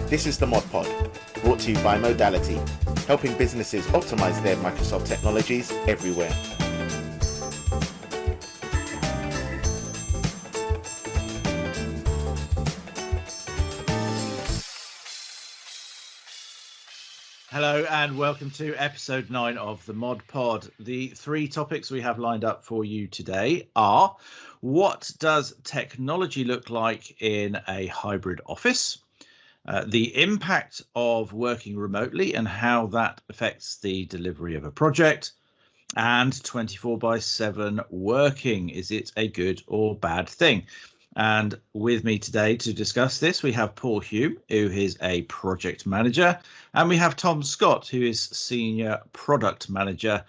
This is the Mod Pod, brought to you by Modality, helping businesses optimize their Microsoft technologies everywhere. Hello and welcome to episode 9 of the Mod Pod. The 3 topics we have lined up for you today are: what does technology look like in a hybrid office? The impact of working remotely and how that affects the delivery of a project. And 24/7 working, is it a good or bad thing? And with me today to discuss this, we have Paul Hume, who is a project manager, and we have Tom Scott, who is senior product manager.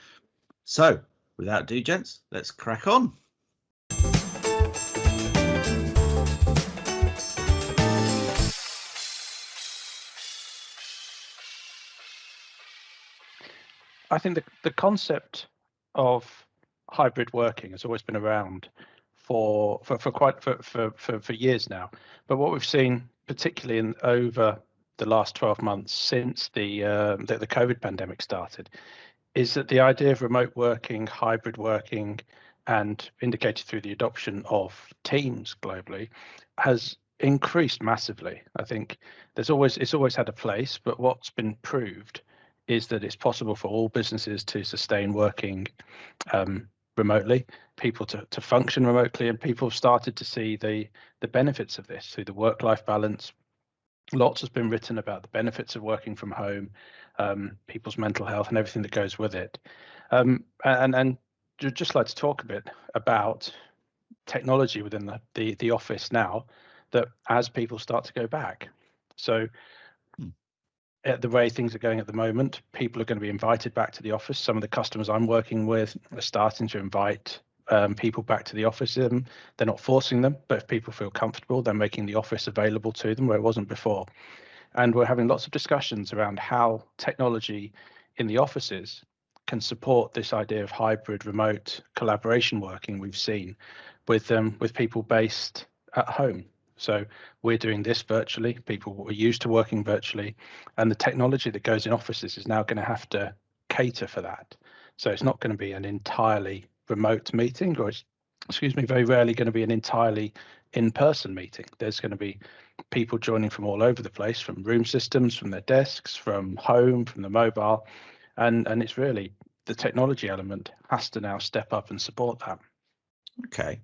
So without ado, gents, let's crack on. I think the concept of hybrid working has always been around for years now. But what we've seen, particularly over the last 12 months since the COVID pandemic started, is that the idea of remote working, hybrid working, and indicated through the adoption of Teams globally, has increased massively. I think it's always had a place, but what's been proved is that it's possible for all businesses to sustain working remotely, people to function remotely, and people have started to see the benefits of this through the work-life balance. Lots has been written about the benefits of working from home, people's mental health and everything that goes with it. And I'd just like to talk a bit about technology within the office now, that as people start to go back. So at the way things are going at the moment, people are going to be invited back to the office. Some of the customers I'm working with are starting to invite people back to the office. They're not forcing them, but if people feel comfortable, they're making the office available to them where it wasn't before. And we're having lots of discussions around how technology in the offices can support this idea of hybrid remote collaboration working we've seen with people based at home. So we're doing this virtually. People are used to working virtually, and the technology that goes in offices is now going to have to cater for that. So it's not going to be an entirely remote meeting, or very rarely going to be an entirely in-person meeting. There's going to be people joining from all over the place, from room systems, from their desks, from home, from the mobile, and it's really the technology element has to now step up and support that. Okay.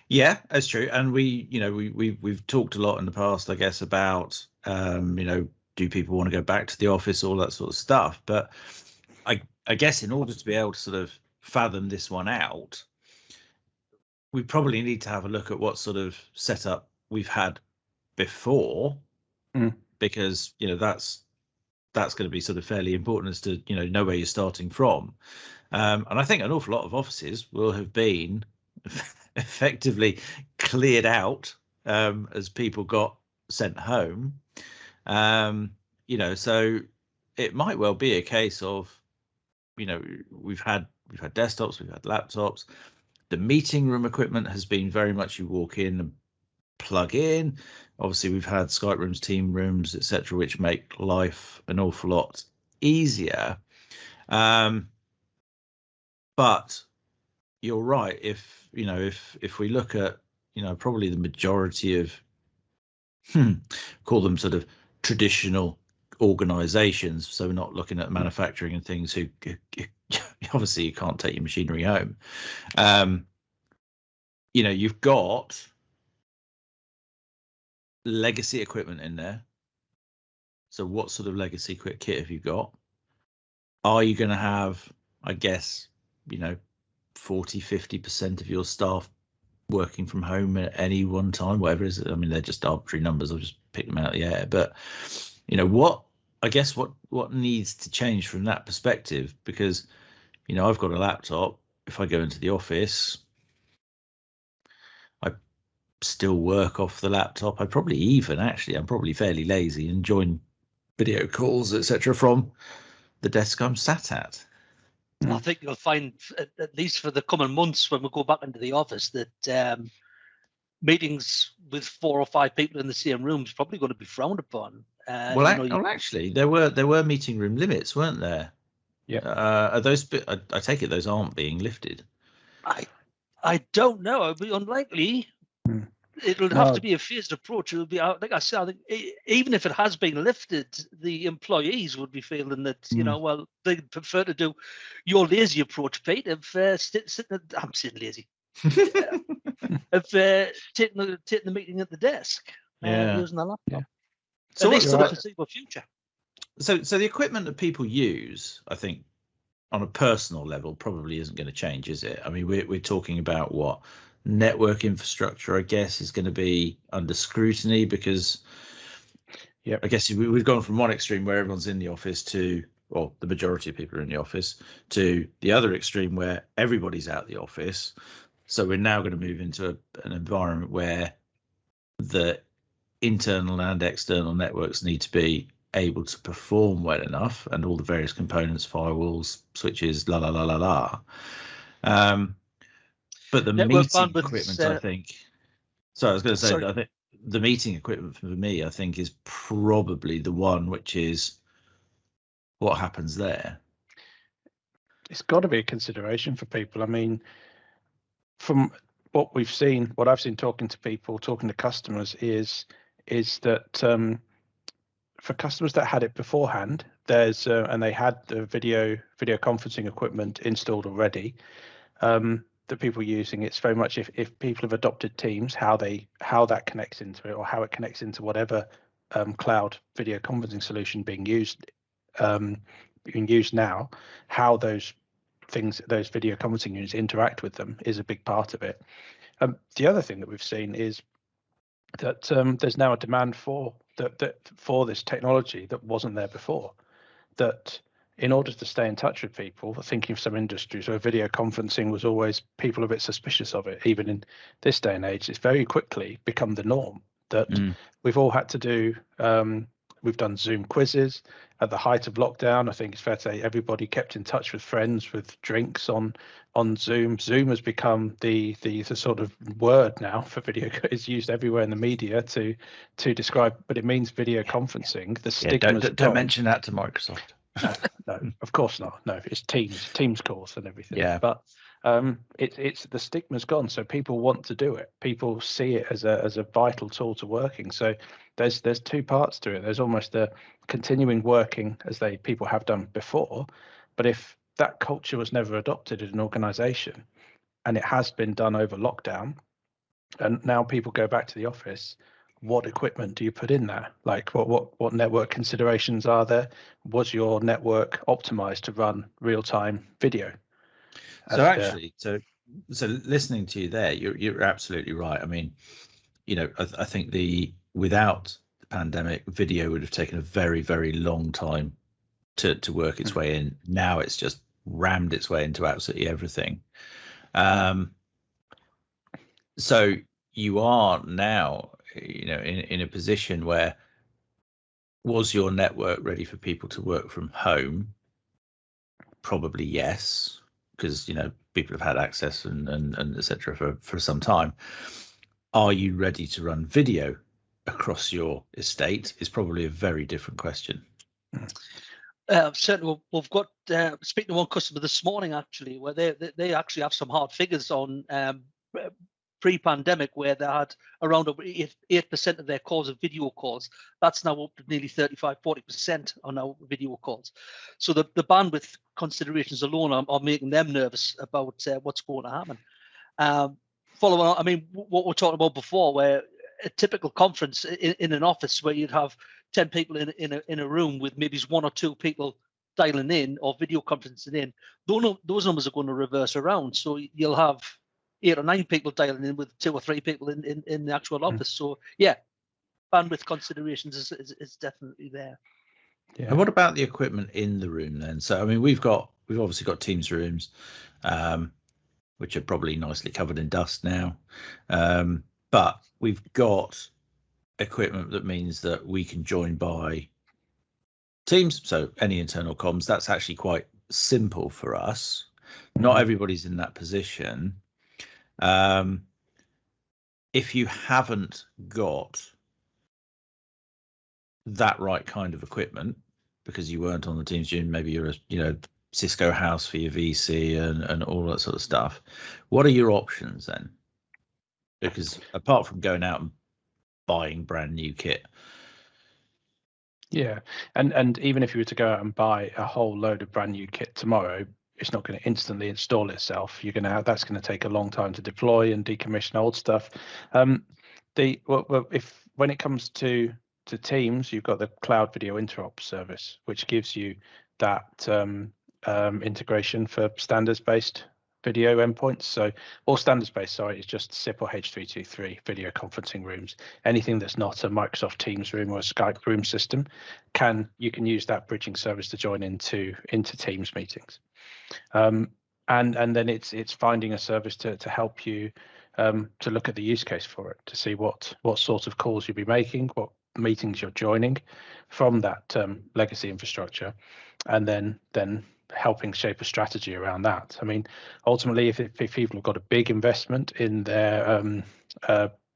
Yeah, that's true. And we've talked a lot in the past, I guess, about do people want to go back to the office, all that sort of stuff. But I guess in order to be able to sort of fathom this one out, we probably need to have a look at what sort of setup we've had before, because that's going to be sort of fairly important as to know where you're starting from. And I think an awful lot of offices will have been effectively cleared out as people got sent home. So it might well be a case of we've had desktops, we've had laptops. The meeting room equipment has been very much you walk in and plug in. Obviously we've had Skype rooms, team rooms, etc., which make life an awful lot easier. But you're right. If we look at probably the majority of call them sort of traditional organizations, so we're not looking at manufacturing and things who obviously you can't take your machinery home. You've got legacy equipment in there. So what sort of legacy kit have you got? Are you going to have, I guess, 40-50% of your staff working from home at any one time, whatever it is? I mean, they're just arbitrary numbers. I'll just pick them out of the air. But what needs to change from that perspective? Because I've got a laptop. If I go into the office, I still work off the laptop. I'm probably fairly lazy and join video calls, etc., from the desk I'm sat at. I think you'll find, at least for the coming months when we go back into the office, that meetings with 4 or 5 people in the same room is probably going to be frowned upon. Well, actually, there were meeting room limits, weren't there? Yeah. Are those? I take it those aren't being lifted. I don't know. It'd be unlikely. It'll have to be a phased approach. It'll be, like I said, I think even if it has been lifted, the employees would be feeling that, well, they'd prefer to do your lazy approach, Pete, of sitting. I'm sitting lazy. Of taking the meeting at the desk, using the laptop. Yeah. So at least for the foreseeable future. So the equipment that people use, I think, on a personal level, probably isn't going to change, is it? I mean, we're talking about what network infrastructure, I guess, is going to be under scrutiny because, I guess we've gone from one extreme where everyone's in the office to, well, the majority of people are in the office, to the other extreme where everybody's out the office. So we're now going to move into an environment where the internal and external networks need to be able to perform well enough, and all the various components, firewalls, switches, la la la la la. But the meeting equipment, I think. So I was going to say, I think the meeting equipment for me, I think, is probably the one which is what happens there. It's got to be a consideration for people. I mean, from what I've seen talking to people, talking to customers, is that for customers that had it beforehand, there's and they had the video conferencing equipment installed already. That people are using, it's very much if people have adopted Teams, how that connects into it, or how it connects into whatever cloud video conferencing solution being used now, how those video conferencing units interact with them is a big part of it. The other thing that we've seen is that there's now a demand for this technology that wasn't there before. That in order to stay in touch with people, thinking of some industries where video conferencing was always, people a bit suspicious of it, even in this day and age, it's very quickly become the norm that we've all had to do. We've done Zoom quizzes at the height of lockdown. I think it's fair to say everybody kept in touch with friends with drinks on Zoom. Zoom has become the sort of word now for video. It's used everywhere in the media to describe, but it means video conferencing. The stigma. Don't mention that to Microsoft. No, of course not. No, it's Teams calls and everything. Yeah. But it's the stigma's gone, so people want to do it. People see it as a vital tool to working. So there's two parts to it. There's almost a continuing working as people have done before, but if that culture was never adopted in an organization, and it has been done over lockdown, and now people go back to the office, what equipment do you put in there? Like what network considerations are there? Was your network optimized to run real-time video? So actually, so listening to you there, you're absolutely right. I mean, I think without the pandemic, video would have taken a very, very long time to work its way in. Now it's just rammed its way into absolutely everything. So you are now, in a position where, was your network ready for people to work from home? Probably yes, because people have had access and etc. for some time. Are you ready to run video across your estate? Is probably a very different question. Certainly, we've got speaking to one customer this morning actually, where they actually have some hard figures on pre-pandemic, where they had around 8% of their calls are video calls. That's now up to nearly 35-40% are now video calls. So the bandwidth considerations alone are making them nervous about what's going to happen. Following on, I mean, what we're talking about before, where a typical conference in an office where you'd have 10 people in a room with maybe one or two people dialing in or video conferencing in, those numbers are going to reverse around. So you'll have 8 or 9 people dialing in with 2 or 3 people in the actual office. So yeah, bandwidth considerations is definitely there. Yeah. And what about the equipment in the room then? So I mean, we've obviously got Teams rooms, which are probably nicely covered in dust now, but we've got equipment that means that we can join by Teams. So any internal comms, that's actually quite simple for us. Not everybody's in that position. If you haven't got that right kind of equipment because you weren't on the Teams Gym. Maybe you're a Cisco house for your VC and all that sort of stuff. What are your options then? Because apart from going out and buying brand new kit. Yeah, and even if you were to go out and buy a whole load of brand new kit tomorrow, it's not going to instantly install itself. That's going to take a long time to deploy and decommission old stuff. If when it comes to Teams, you've got the cloud video interop service, which gives you that integration for standards-based video endpoints. So all standards-based, it's just SIP or H323 video conferencing rooms. Anything that's not a Microsoft Teams room or a Skype room system, you can use that bridging service to join into Teams meetings. And then it's finding a service to help you to look at the use case for it, to see what sort of calls you'll be making, what meetings you're joining from that legacy infrastructure, and then helping shape a strategy around that. I mean, ultimately, if people have got a big investment in their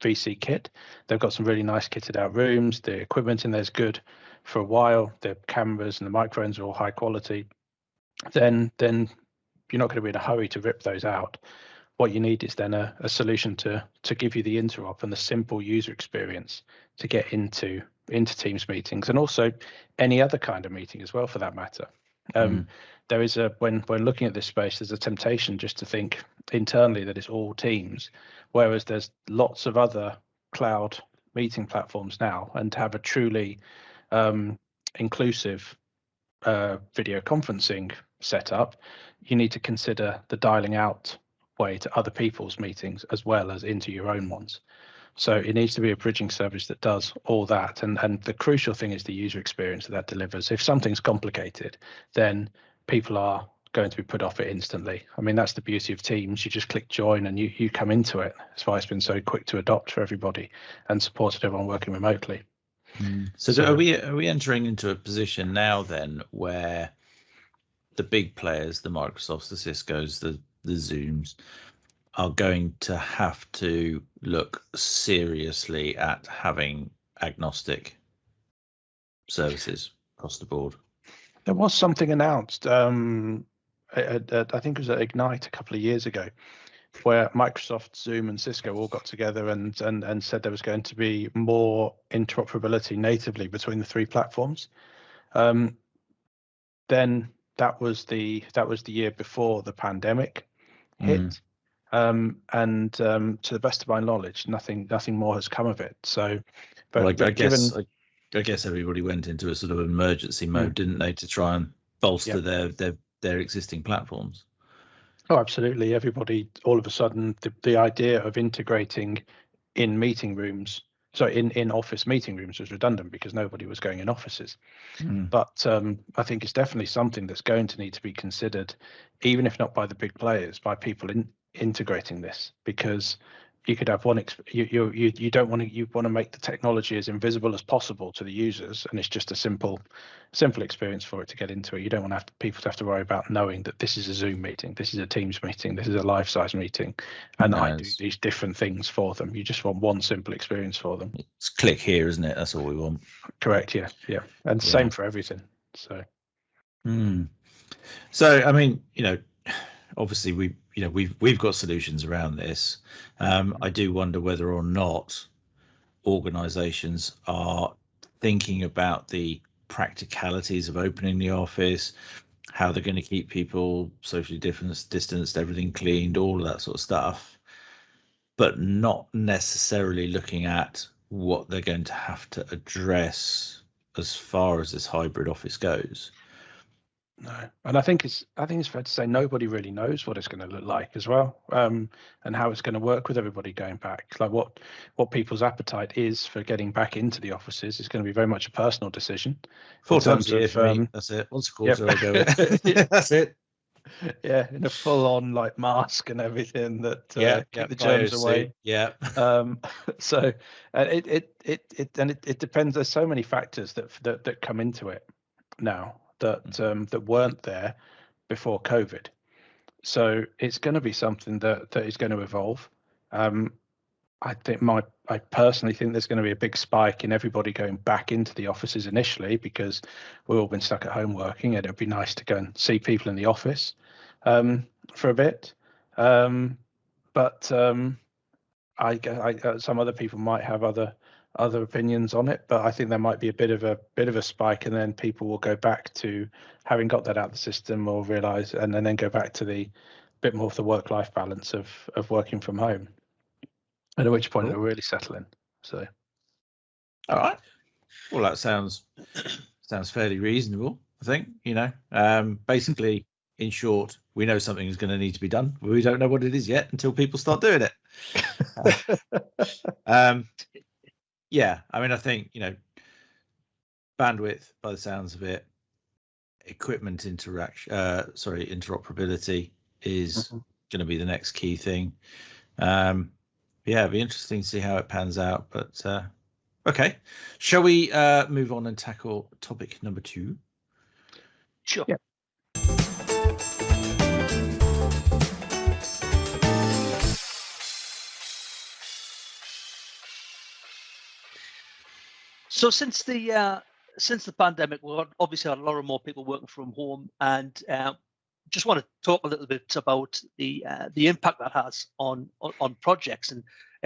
VC kit, they've got some really nice kitted out rooms, the equipment in there's good for a while, the cameras and the microphones are all high quality, then you're not going to be in a hurry to rip those out. What you need is then a solution to give you the interop and the simple user experience to get into Teams meetings, and also any other kind of meeting as well, for that matter. There is when looking at this space, there's a temptation just to think internally that it's all Teams, whereas there's lots of other cloud meeting platforms now, and to have a truly inclusive video conferencing setup, you need to consider the dialing out way to other people's meetings as well as into your own ones. So it needs to be a bridging service that does all that. And the crucial thing is the user experience that delivers. If something's complicated, then people are going to be put off it instantly. I mean, that's the beauty of Teams. You just click join and you come into it. That's why it's been so quick to adopt for everybody and supported everyone working remotely. So are we entering into a position now then where the big players, the Microsofts, the Ciscos, the Zooms, are going to have to look seriously at having agnostic services across the board? There was something announced, I think it was at Ignite a couple of years ago, where Microsoft, Zoom, and Cisco all got together and said there was going to be more interoperability natively between the three platforms. Then that was the year before the pandemic hit. To the best of my knowledge, nothing more has come of it. So, but I guess everybody went into a sort of emergency mode, didn't they, to try and bolster their existing platforms? Oh, absolutely. Everybody, all of a sudden, the idea of integrating in meeting rooms, in office meeting rooms, was redundant because nobody was going in offices. But I think it's definitely something that's going to need to be considered, even if not by the big players, by people integrating this, because you could have you don't want to, you want to make the technology as invisible as possible to the users, and it's just a simple experience for it to get into it. You don't want people to have to worry about knowing that this is a Zoom meeting, this is a Teams meeting, this is a live size meeting, and I do these different things for them. You just want one simple experience for them. It's click here, isn't it? That's all we want. Correct. Yeah, and same for everything. So I mean, obviously we've got solutions around this. I do wonder whether or not organizations are thinking about the practicalities of opening the office, how they're going to keep people socially distanced, everything cleaned, all of that sort of stuff, but not necessarily looking at what they're going to have to address as far as this hybrid office goes. No, and I think it's fair to say nobody really knows what it's going to look like as well, and how it's going to work with everybody going back. Like what people's appetite is for getting back into the offices is going to be very much a personal decision. 4 times a year for me. That's it. Once a quarter, I go. That's it. Yeah, in a full-on like mask and everything that keep the germs away. Yeah. So it depends. There's so many factors that come into it now that weren't there before COVID. So it's going to be something that is going to evolve. I personally think there's going to be a big spike in everybody going back into the offices initially, because we've all been stuck at home working, and it'd be nice to go and see people in the office for a bit. But some other people might have other opinions on it. But I think there might be a bit of a spike, and then people will go back to having got that out of the system, or realize, and then go back to the bit more of the work-life balance of working from home. At which point it'll really settle in. So, all right. Well, that sounds fairly reasonable. I think, basically, in short, we know something is going to need to be done, but we don't know what it is yet until people start doing it. Yeah, I mean, I think, bandwidth, by the sounds of it, equipment interoperability is going to be the next key thing. Yeah, it'd be interesting to see how it pans out. But okay, shall we move on and tackle topic number 2? Sure. Yeah. So since the pandemic, we've obviously had a lot more people working from home, and just want to talk a little bit about the impact that has on projects, and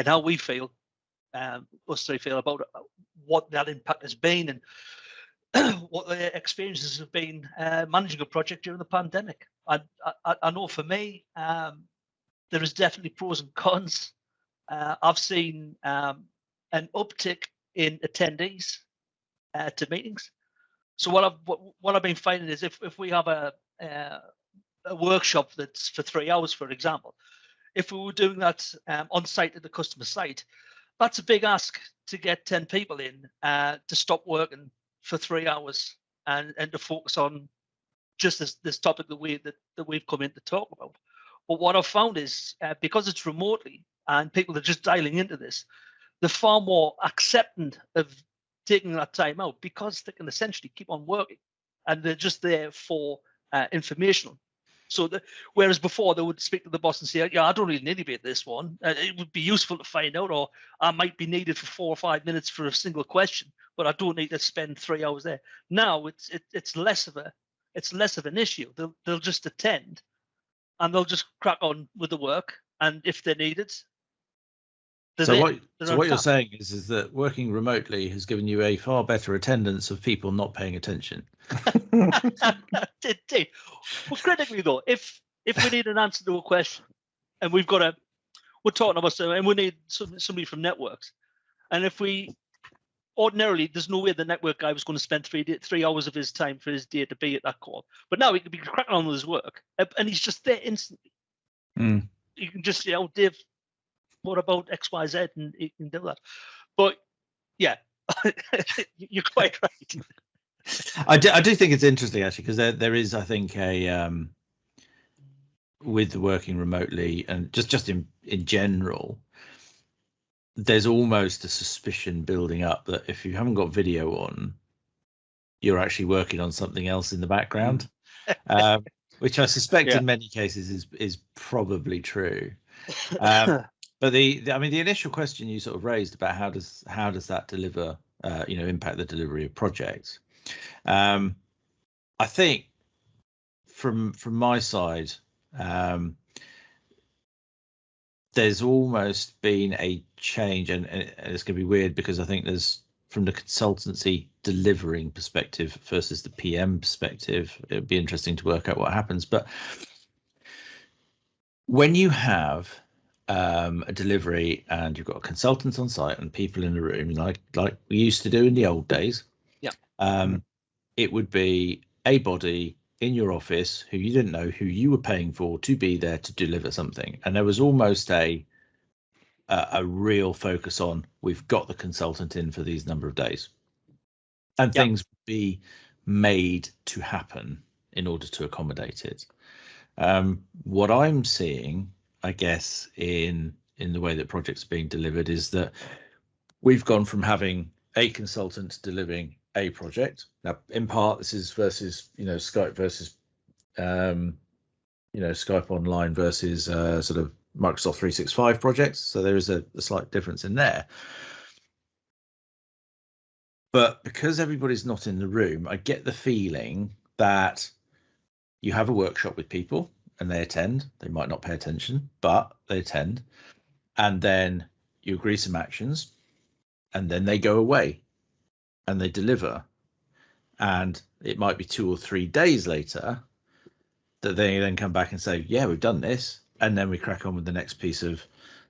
how we feel, us three feel about what that impact has been, and what the experiences have been managing a project during the pandemic. I know for me, there is definitely pros and cons. I've seen an uptick in attendees to meetings. So what I've been finding is if we have a workshop that's for 3 hours, for example, if we were doing that on site at the customer site, that's a big ask to get 10 people in to stop working for 3 hours and to focus on just this topic that we've come in to talk about. But what I've found is because it's remotely and people are just dialing into this, they're far more accepting of taking that time out, because they can essentially keep on working and they're just there for informational. So whereas before they would speak to the boss and say, yeah, I don't really need to be at this one. It would be useful to find out, or I might be needed for 4 or 5 minutes for a single question, but I don't need to spend 3 hours there. Now it's less of an issue. They'll just attend and they'll just crack on with the work. And if they're needed, So what you're saying is that working remotely has given you a far better attendance of people not paying attention. Indeed. Well, critically though, if we need an answer to a question, and we're talking about something, and we need somebody from networks, and if we ordinarily, there's no way the network guy was going to spend 3 hours of his time for his day to be at that call, but now he could be cracking on with his work, and he's just there instantly. You can just say, "Oh, Dave, what about XYZ?" and you can do that. But yeah, you're quite right. I do think it's interesting, actually, because there is, I think, with the working remotely and just in general, there's almost a suspicion building up that if you haven't got video on, you're actually working on something else in the background, which I suspect in many cases is probably true. But the initial question you sort of raised about how does that deliver, impact the delivery of projects. I think from my side, there's almost been a change, and it's going to be weird because I think there's, from the consultancy delivering perspective versus the PM perspective, it'd be interesting to work out what happens. But when you have a delivery and you've got consultants on site and people in the room, like we used to do in the old days, it would be a body in your office who you didn't know, who you were paying for to be there to deliver something, and there was almost a real focus on, we've got the consultant in for these number of days, and things would be made to happen in order to accommodate it. What I'm seeing, I guess, in the way that projects are being delivered, is that we've gone from having a consultant delivering a project. Now, in part, this is versus, Skype versus, Skype online versus sort of Microsoft 365 projects, so there is a slight difference in there. But because everybody's not in the room, I get the feeling that you have a workshop with people and they attend. They might not pay attention, but they attend. And then you agree some actions, and then they go away and they deliver. And it might be 2 or 3 days later that they then come back and say, yeah, we've done this. And then we crack on with the next piece of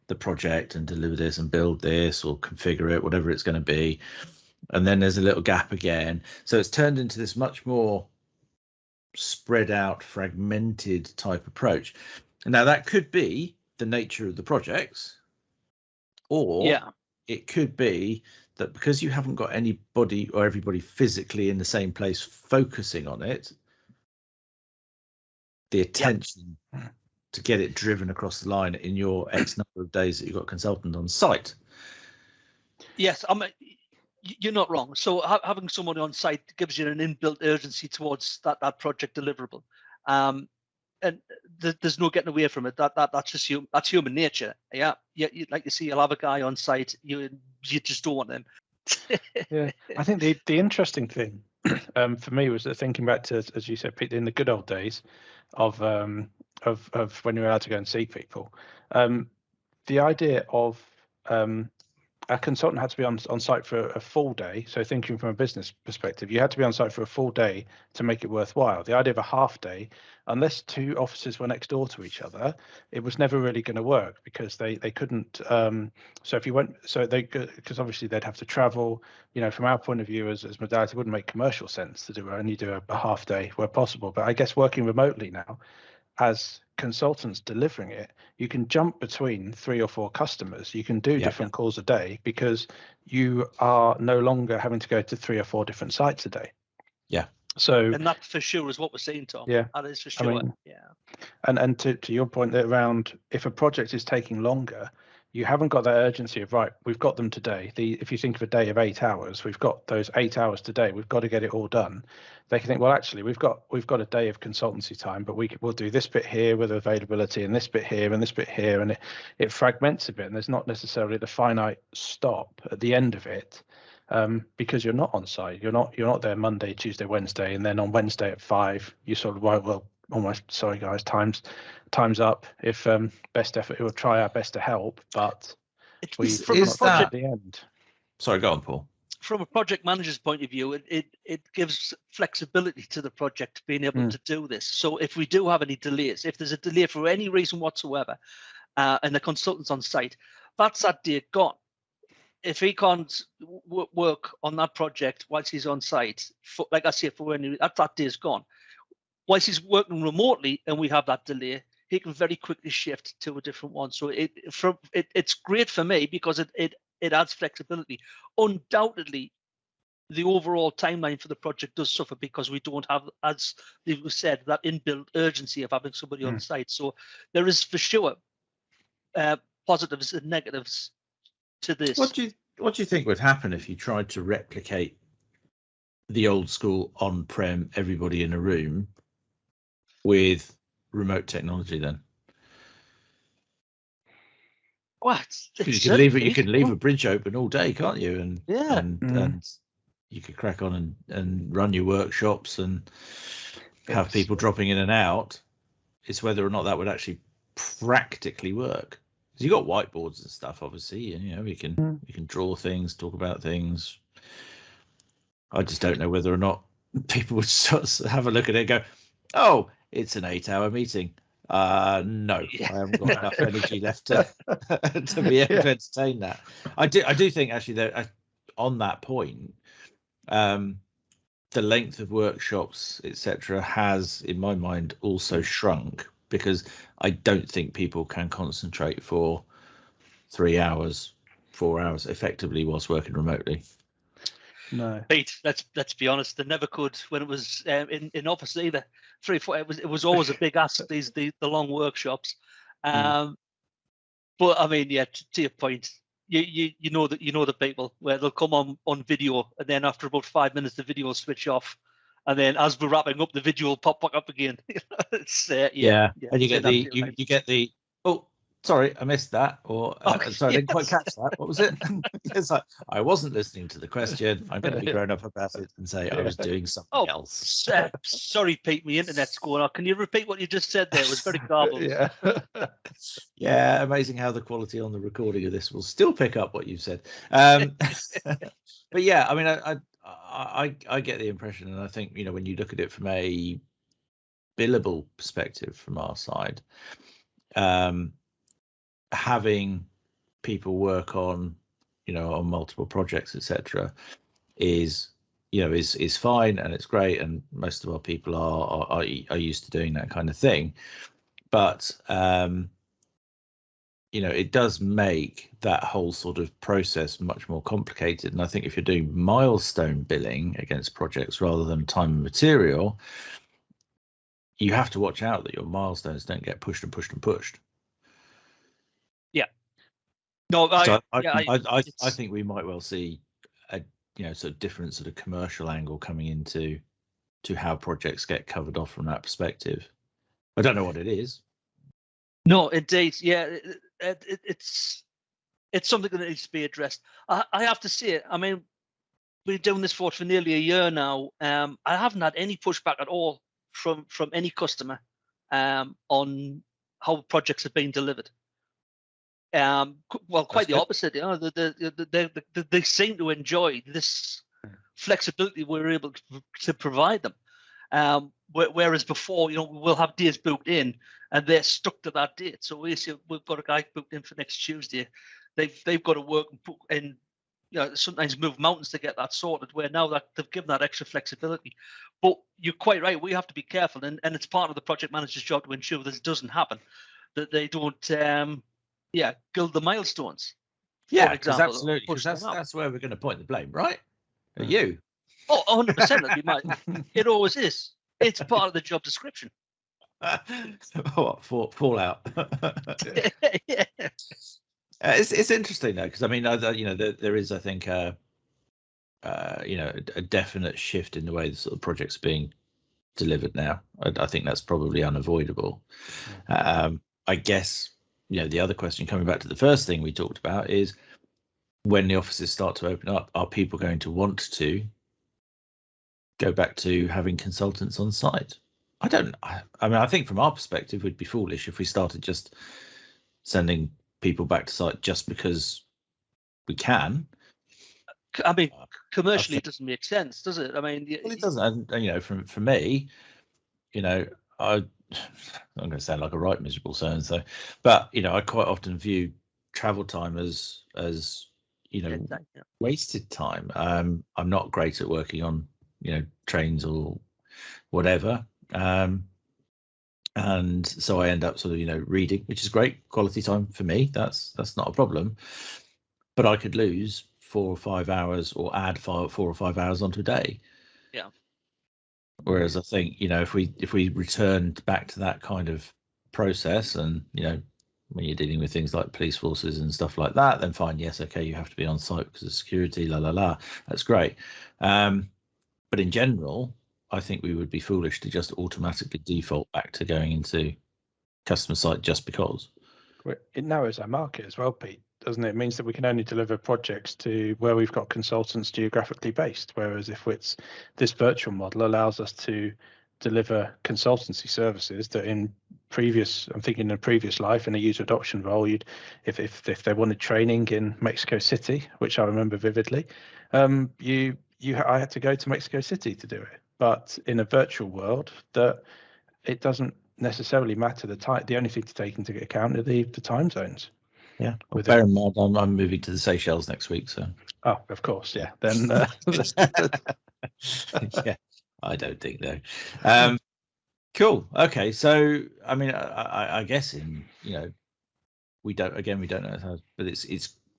the project and deliver this and build this or configure it, whatever it's going to be. And then there's a little gap again. So it's turned into this much more spread out, fragmented type approach. Now, that could be the nature of the projects, or it could be that because you haven't got anybody or everybody physically in the same place focusing on it, the attention to get it driven across the line in your X number of days that you've got a consultant on site. Yes, you're not wrong. So having someone on site gives you an inbuilt urgency towards that project deliverable, and there's no getting away from it. That's just that's human nature. Yeah, like you see, you'll have a guy on site. You just don't want them. Yeah, I think the interesting thing for me was that thinking back to, as you said, Pete, in the good old days of when you were allowed to go and see people, the idea of a consultant had to be on site for a full day. So thinking from a business perspective, you had to be on site for a full day to make it worthwhile. The idea of a half day, unless 2 offices were next door to each other, it was never really going to work because they couldn't. So if you went, because obviously they'd have to travel. From our point of view as modality, it wouldn't make commercial sense to only do a half day where possible. But I guess working remotely now, as consultants delivering it, you can jump between 3 or 4 customers. You can do different calls a day because you are no longer having to go to 3 or 4 different sites a day. Yeah. So, and that for sure is what we're saying, Tom. Yeah, that is for sure. And to your point that around, if a project is taking longer, you haven't got that urgency of, right, we've got them today. If you think of a day of 8 hours, we've got those 8 hours today. We've got to get it all done. They can think, well, actually, we've got a day of consultancy time, but we'll do this bit here with availability and this bit here and this bit here, and it fragments a bit. And there's not necessarily the finite stop at the end of it, because you're not on site. You're not there Monday, Tuesday, Wednesday, and then on Wednesday at 5, you sort of, well, almost, sorry guys, time's up. If best effort, we'll try our best to help, but is that at the end. Sorry, go on, Paul. From a project manager's point of view, it gives flexibility to the project being able to do this. So if we do have any delays, if there's a delay for any reason whatsoever, and the consultant's on site, that's that day gone. If he can't work on that project whilst he's on site, like I say, that day's gone. Whilst he's working remotely and we have that delay, he can very quickly shift to a different one. So it's great for me because it adds flexibility. Undoubtedly, the overall timeline for the project does suffer because we don't have, as we said, that inbuilt urgency of having somebody on site. So there is for sure positives and negatives to this. What do you think would happen if you tried to replicate the old school on-prem, everybody in a room, with remote technology then? What? You can leave a bridge open all day, can't you? And and you could crack on and run your workshops and have people dropping in and out. It's whether or not that would actually practically work. Because you got whiteboards and stuff, obviously, and we can draw things, talk about things. I just don't know whether or not people would sort of have a look at it and go, "Oh, it's an 8-hour meeting." No, I haven't got enough energy left to be able to entertain that. I do think actually that on that point, the length of workshops, etc., has, in my mind, also shrunk because I don't think people can concentrate for 3 hours, 4 hours effectively whilst working remotely. No, Pete, let's be honest. They never could when it was in office either. 3, 4. It was always a big ask. The long workshops, but I mean, to your point, you know the people where they'll come on video and then after about 5 minutes the video will switch off, and then as we're wrapping up the video will pop back up again. It's and you get the Sorry, I missed that. Or sorry, I didn't quite yes. catch that. What was it? It's like, I wasn't listening to the question. I'm going to be grown up about it and say I was doing something else. Sorry, Pete, my internet's going on. Can you repeat what you just said there? It was very garbled. Yeah. Yeah, amazing how the quality on the recording of this will still pick up what you've said. But yeah, I mean, I get the impression, and I think, you know, when you look at it from a billable perspective from our side, having people work on, you know, on multiple projects, etc., is, you know, is fine, and it's great, and most of our people are used to doing that kind of thing. But you know, it does make that whole sort of process much more complicated. And I think if you're doing milestone billing against projects rather than time and material, you have to watch out that your milestones don't get pushed and pushed and pushed. Yeah. No, I think we might well see a, you know, sort of different sort of commercial angle coming into how projects get covered off from that perspective. I don't know what it is. No, indeed, yeah, it's something that needs to be addressed. I have to say it. I mean, we're doing this for nearly a year now. I haven't had any pushback at all from any customer on how projects have been delivered. Well, quite the opposite. You know, they seem to enjoy this flexibility we're able to provide them. Whereas before, you know, we'll have days booked in and they're stuck to that date. So we've got a guy booked in for next Tuesday. They've got to work and you know, sometimes move mountains to get that sorted, where now that they've given that extra flexibility. But you're quite right, we have to be careful, and it's part of the project manager's job to ensure this doesn't happen, that they don't gild the milestones. Yeah, because absolutely, because that's where we're going to point the blame, right? At you. Oh, 100%. It always is. It's part of the job description. What, fallout? Yeah. It's interesting though, because I mean, you know, there is, I think, you know, a definite shift in the way the sort of project's being delivered now. I think that's probably unavoidable. I guess, you know, the other question, coming back to the first thing we talked about, is when the offices start to open up, are people going to want to go back to having consultants on site? I mean, I think from our perspective, we'd be foolish if we started just sending people back to site just because we can. I mean, commercially, it doesn't make sense, does it? I mean, well, it doesn't. And you know, for me, you know, I'm going to sound like a right miserable so-and-so, but you know, I quite often view travel time as you know, wasted time. I'm not great at working on, you know, trains or whatever. And so I end up sort of, you know, reading, which is great quality time for me. That's not a problem. But I could lose 4 or 5 hours or add 4 or 5 hours onto a day. Yeah. Whereas I think, you know, if we returned back to that kind of process, and, you know, when you're dealing with things like police forces and stuff like that, then fine, yes, okay, you have to be on site because of security, that's great. But in general, I think we would be foolish to just automatically default back to going into customer site just because. It narrows our market as well, Pete, doesn't it? It means that we can only deliver projects to where we've got consultants geographically based, whereas if it's this virtual model allows us to deliver consultancy services that in previous life in a user adoption role, if they wanted training in Mexico City, which I remember vividly, I had to go to Mexico City to do it. But in a virtual world, that it doesn't necessarily matter the time. The only thing to take into account are the time zones. Yeah. Well, bear in mind, I'm moving to the Seychelles next week, so. Oh, of course, yeah. Then. Yeah, I don't think no. Cool. Okay, so I mean, I guess we don't know how, but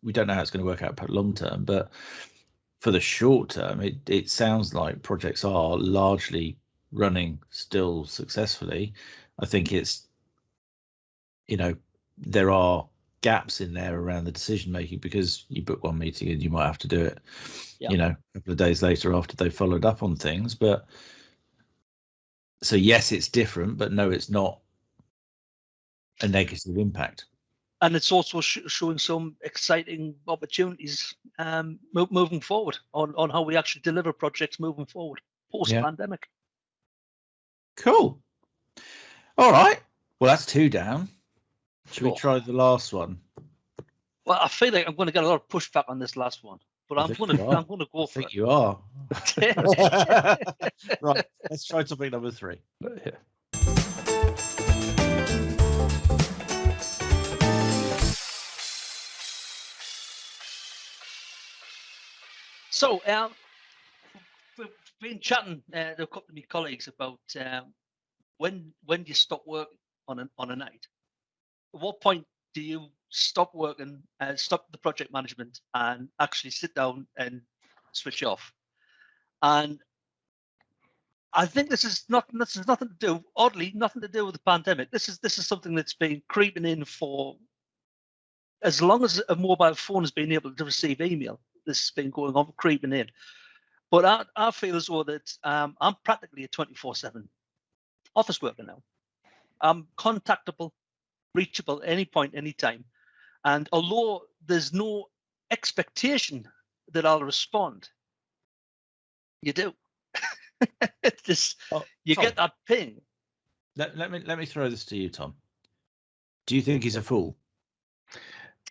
we don't know how it's going to work out long term, but. For the short term, it sounds like projects are largely running still successfully. I think it's, you know, there are gaps in there around the decision making because you book one meeting and you might have to do it, you know, a couple of days later after they've followed up on things. But so yes, it's different, but no, it's not a negative impact. and it's also showing some exciting opportunities moving forward on how we actually deliver projects moving forward post-pandemic. Cool. All right. Well, that's 2 down. Should we Cool. try the last one? Well, I feel like I'm going to get a lot of pushback on this last one, but I'm going to go I for think it. you are. Right. Let's try topic number 3. Yeah. So, we've been chatting to a couple of my colleagues about when do you stop work on a night? At what point do you stop working, stop the project management, and actually sit down and switch off? And I think this is nothing to do, oddly, nothing to do with the pandemic. This is something that's been creeping in for as long as a mobile phone has been able to receive email. This has been going on, creeping in. But I feel as though that I'm practically a 24/7 office worker now. I'm contactable, reachable any point, any time. And although there's no expectation that I'll respond, you do. You Tom, get that ping. Let me throw this to you, Tom. Do you think he's a fool?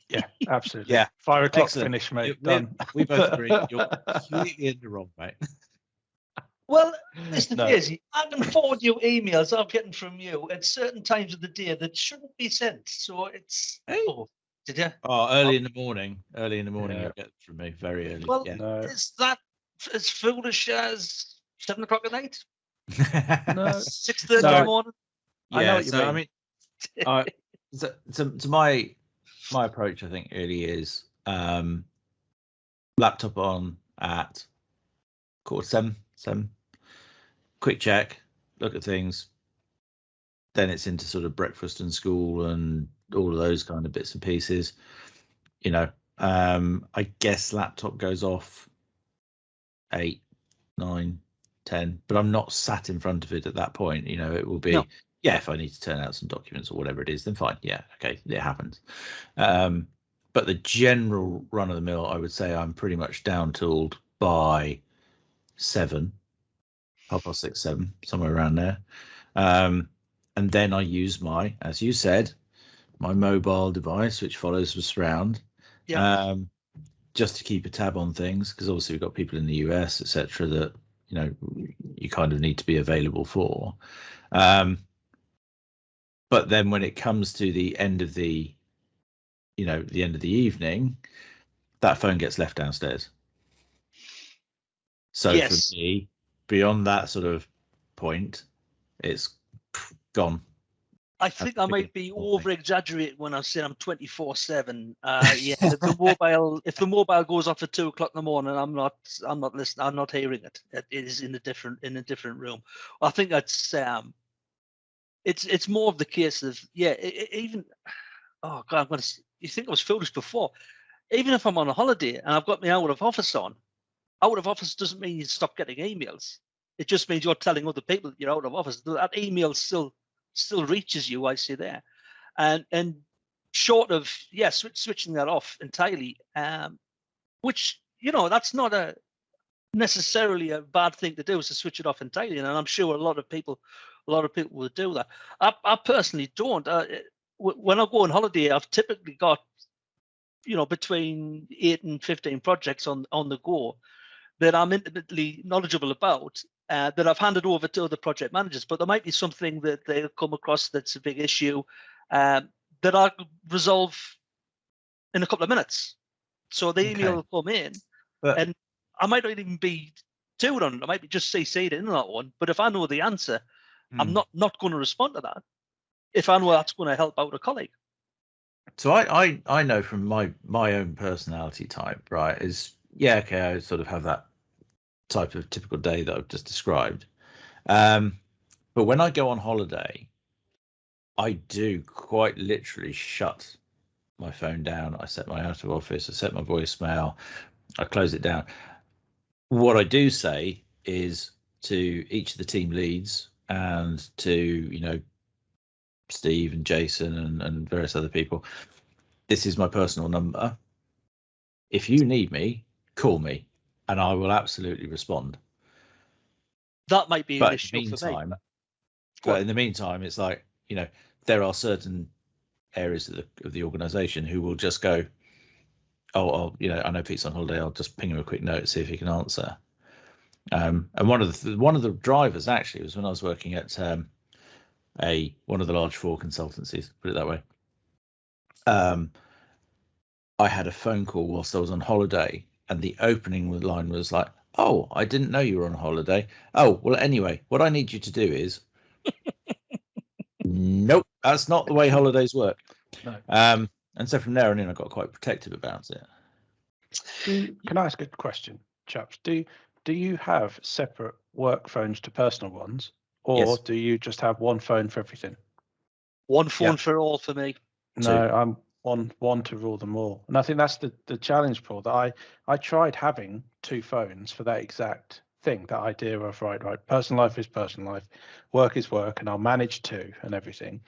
Yeah, absolutely. Yeah. 5 o'clock Excellent. finish, mate. Done. We both agree. You're completely in the wrong, mate. Well, Mr. No. Daisy, I can forward you emails I'm getting from you at certain times of the day that shouldn't be sent. So it's. Hey. Oh, did you? Oh, early in the morning. Early in the morning, Yeah. you'll get from me. Very early. Well, Yeah. No. is that as foolish as 7 o'clock at night? No. 6:30 in No. the morning? I know what you so mean. I mean, to my approach, I think really is laptop on at 7:15. Quick check, look at things. Then it's into sort of breakfast and school and all of those kind of bits and pieces. You know, I guess laptop goes off 8, 9, 10, but I'm not sat in front of it at that point. You know, it will be, yeah, if I need to turn out some documents or whatever it is, then fine. Yeah, okay, it happens. But the general run of the mill, I would say I'm pretty much down tooled by 7, 6:30, 7, somewhere around there. And then I use my, as you said, my mobile device, which follows the surround, just to keep a tab on things, because obviously we've got people in the US, etc., that, you know, you kind of need to be available for. But then when it comes to the end of the, you know, the end of the evening, that phone gets left downstairs. So for me, beyond that sort of point, it's gone. I think I might be over exaggerating when I say I'm 24/7. Yeah, if the mobile goes off at 2 o'clock in the morning, I'm not listening. I'm not hearing it. It is in a different room. I think that's it's more of the case of even. Oh God, you think I was foolish before? Even if I'm on a holiday and I've got my out of office on, out of office doesn't mean you stop getting emails. It just means you're telling other people that you're out of office. That email still reaches you, I see there, and short of switching that off entirely, which, you know, that's not necessarily a bad thing to do, is to switch it off entirely, and I'm sure a lot of people will do that. I personally don't. When I go on holiday, I've typically got, you know, between 8 and 15 projects on the go that I'm intimately knowledgeable about, that I've handed over to other project managers. But there might be something that they'll come across that's a big issue that I'll resolve in a couple of minutes. So the email will come in, and I might not even be too on it. I might be just CC'd in that one. But if I know the answer, I'm not going to respond to that if I know that's going to help out a colleague. So I know from my own personality type, right, is I sort of have that type of typical day that I've just described. But when I go on holiday, I do quite literally shut my phone down. I set my out of office, I set my voicemail, I close it down. What I do say is to each of the team leads and to, you know, Steve and Jason and various other people, this is my personal number. If you need me, call me, and I will absolutely respond. That might be an But issue for me. in the meantime, it's like, there are certain areas of the organisation who will just go, oh, I know Pete's on holiday. I'll just ping him a quick note, see if he can answer. And one of the drivers actually was when I was working at one of the large four consultancies, put it that way. I had a phone call whilst I was on holiday, and the opening line was like, "Oh, I didn't know you were on holiday. Oh, well, anyway, what I need you to do is," nope, that's not the way holidays work. No. And so from there on in, I got quite protective about it. Can I ask a question, chaps? Do you have separate work phones to personal ones, or Yes. do you just have one phone for everything? One phone for all for me. No, I'm one to rule them all. And I think that's the challenge, Paul, that I tried having two phones for that exact thing, that idea of right, personal life is personal life, work is work, and I'll manage two and everything.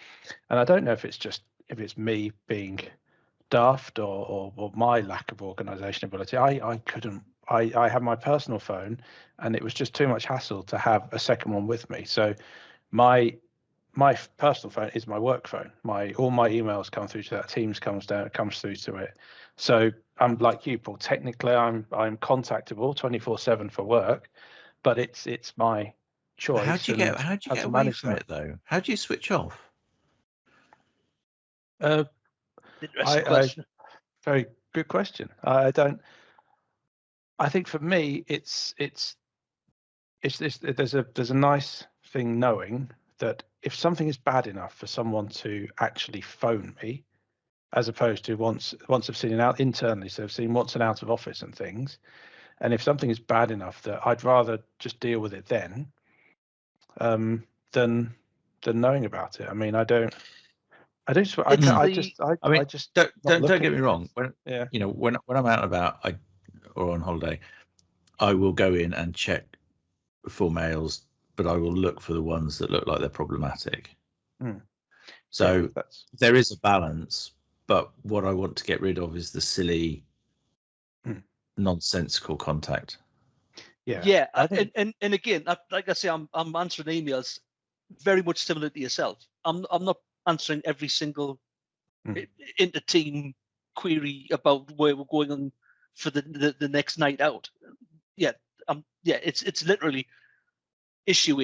And I don't know if it's me being daft or my lack of organization ability. I have my personal phone, and it was just too much hassle to have a second one with me. So my personal phone is my work phone. All my emails come through to that. Teams comes through to it. So I'm like you, Paul. Technically, I'm contactable 24/7 for work, but it's my choice. How do you get away from it though? How do you switch off? Interesting question. Very good question. I think for me, it's there's a nice thing knowing that if something is bad enough for someone to actually phone me, as opposed to once I've seen it out internally, so I've seen once and out of office and things, and if something is bad enough that I'd rather just deal with it then, than knowing about it. I mean, don't get me wrong. When I'm out and about, or on holiday, I will go in and check for mails, but I will look for the ones that look like they're problematic. So there is a balance, but what I want to get rid of is the silly, nonsensical contact. Yeah. And again, like I say, I'm answering emails very much similar to yourself. I'm not answering every single inter-team query about where we're going on for the next night out. It's literally issues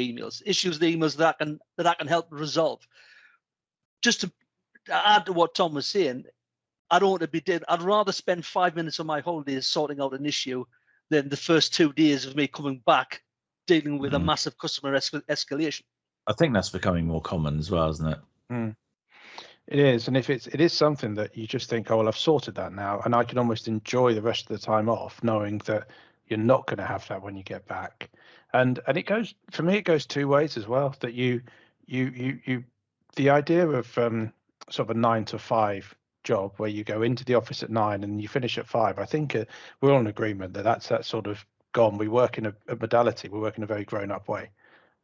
the emails that I can help resolve. Just to add to what Tom was saying, I don't want to be dead. I'd rather spend 5 minutes of my holidays sorting out an issue than the first 2 days of me coming back dealing with a massive customer escalation. I think that's becoming more common as well, isn't it? It is, and if it is something that you just think, oh well, I've sorted that now, and I can almost enjoy the rest of the time off, knowing that you're not going to have that when you get back. And it goes, for me, it goes two ways as well. That you the idea of sort of a 9 to 5 job where you go into the office at 9 and you finish at 5. I think we're all in agreement that sort of gone. We work in a modality. We work in a very grown-up way.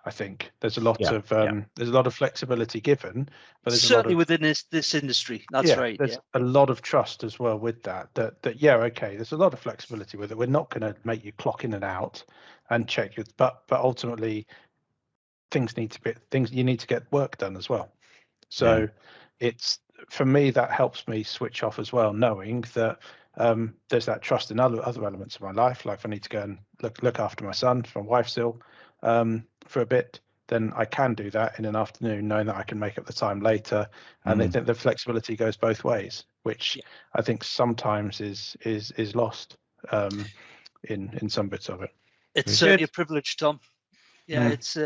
I think there's a lot of flexibility given, but there's certainly within this industry. That's right. There's a lot of trust as well with that. There's a lot of flexibility with it. We're not going to make you clock in and out and check but ultimately you need to get work done as well. So it's, for me, that helps me switch off as well, knowing that there's that trust in other elements of my life. Like if I need to go and look after my son, my wife still, for a bit, then I can do that in an afternoon, knowing that I can make up the time later. And I think the flexibility goes both ways, which I think sometimes is lost in some bits of it. It's certainly a privilege, Tom. It's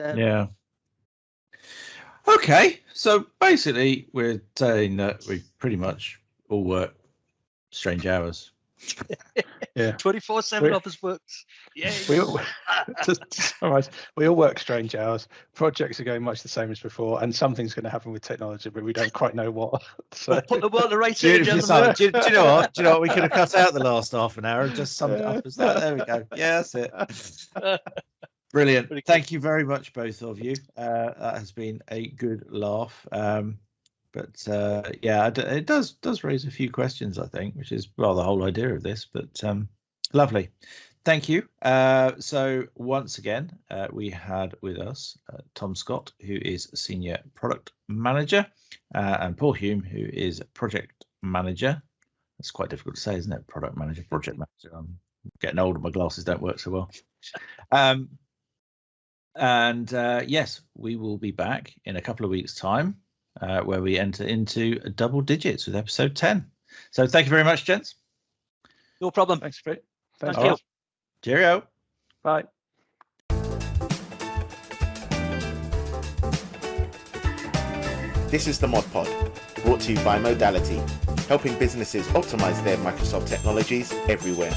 okay. So basically, we're saying that we pretty much all work strange hours. 24/7 office works. Yeah. We all work strange hours. Projects are going much the same as before, and something's going to happen with technology, but we don't quite know what. So we'll put the world right do you know what? Do you know what? We could have cut out the last half an hour and just summed it up as that. There we go. Yeah, that's it. Brilliant. Thank you very much, both of you. That has been a good laugh. But yeah, it does raise a few questions, I think, which is well the whole idea of this. But lovely, thank you. So once again, we had with us Tom Scott, who is Senior Product Manager, and Paul Hume, who is Project Manager. It's quite difficult to say, isn't it? Product Manager, Project Manager. I'm getting older, my glasses don't work so well. And yes, we will be back in a couple of weeks' time. Where we enter into double digits with episode 10. So thank you very much, gents. No problem. Thanks, Pete. Thanks. Thank you. Cheerio. Bye. This is the Mod Pod, brought to you by Modality, helping businesses optimize their Microsoft technologies everywhere.